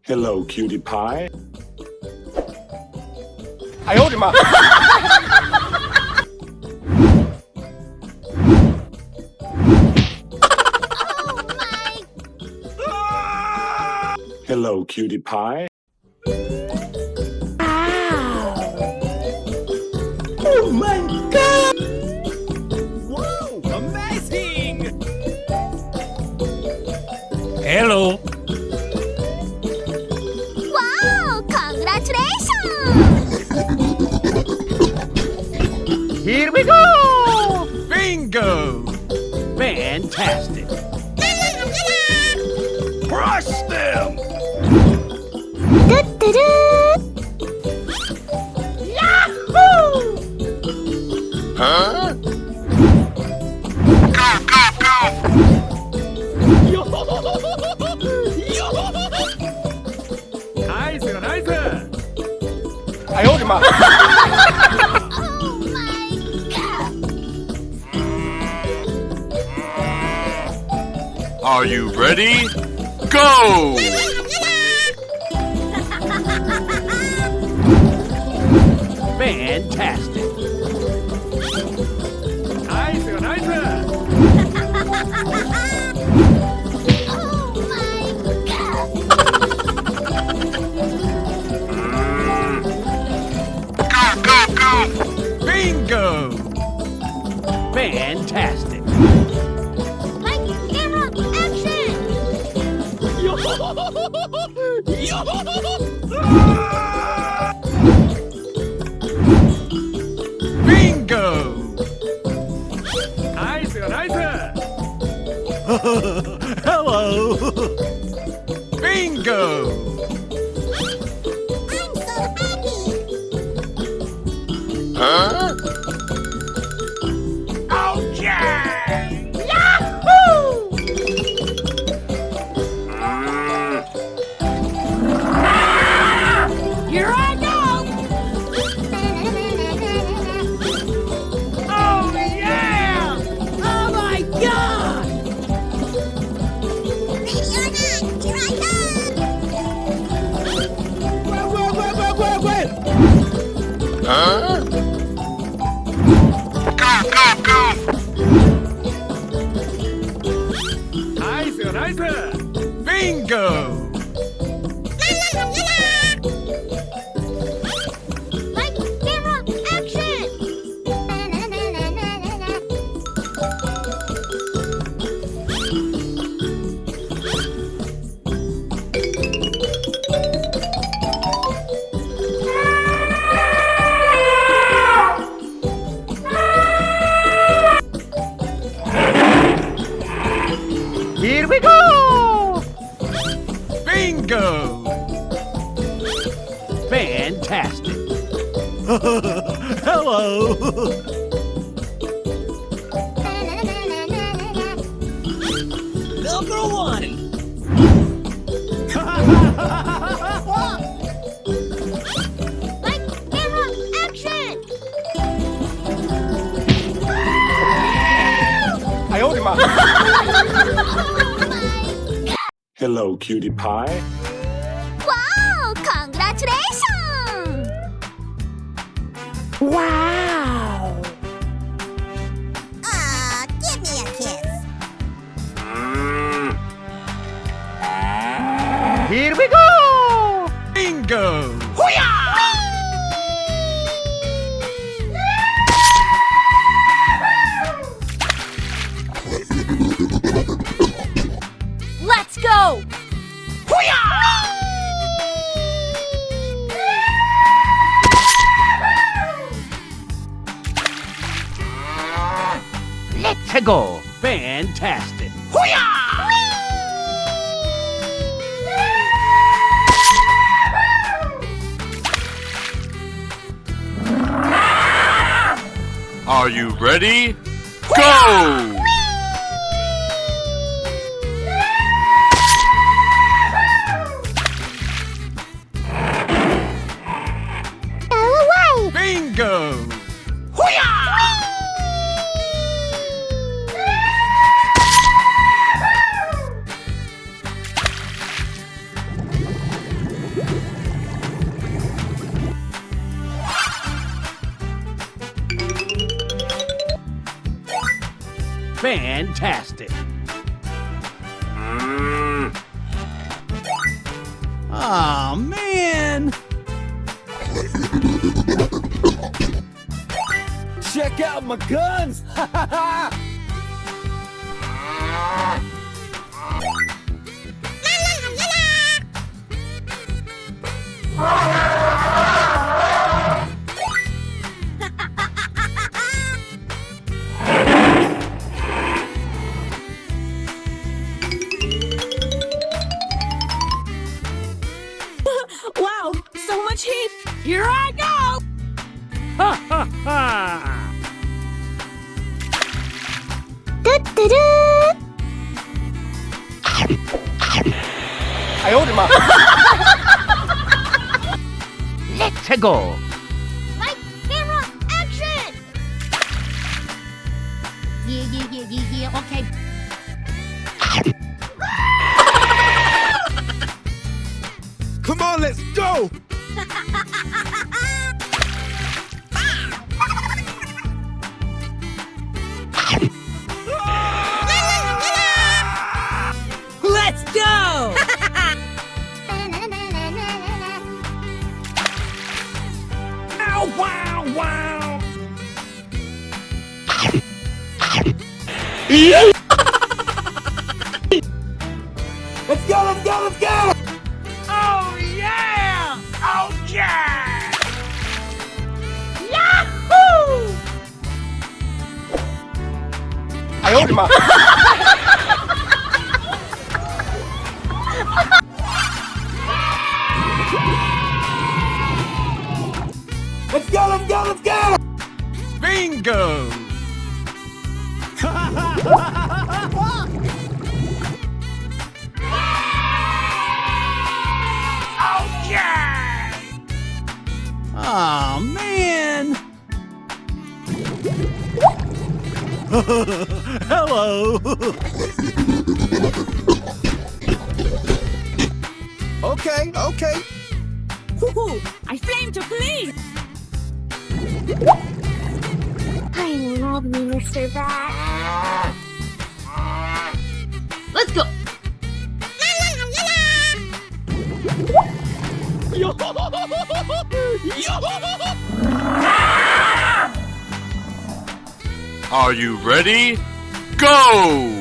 Hello, cutie pie. 哎呦我的妈！ Hello, cutie pie. Oh my god! Wow, amazing! Hello. Wow! Congratulations! Here we go! Bingo! Fantastic! Crush them! Huh? Nice, nice! 哎呦我的妈！ Oh my god! Are you ready? Go! Fantastic! Nice, nice! Oh my god! Bingo! Fantastic! Like camera action! Bingo! Nice, nice! Hello! Bingo! I'm so happy! Huh? Here I go! Oh yeah! Oh my god! Ready or not, here I come! Huh? Nice, nice! Bingo! Like camera action! Here we go! Bingo! Fantastic! Hello! Number one! Like camera action! 哎呦我的妈！ Hello, cutie pie. Wow! Congratulations! Wow! Give me a kiss. Here we go! Bingo! Let's go! Let's go! Fantastic! Are you ready? Go! Go away! Bingo! Fantastic. Aw, man. Check out my guns! Ha ha ha! Wow, so much heat! Here I go! Ha ha ha. Let's go. Light, camera, action! Yeah, okay. Come on, let's go! Let's go! Ow, wow, wow! Let's go, let's go, let's go! Oh, yeah. Oh, yeah. Yahoo! Let's go, let's go, let's go! Bingo. Oh, yeah. Aw, man. Hello. Okay, okay. Woohoo! I flame to please! I love me, Mr. Bat. Let's go! Are you ready? Go!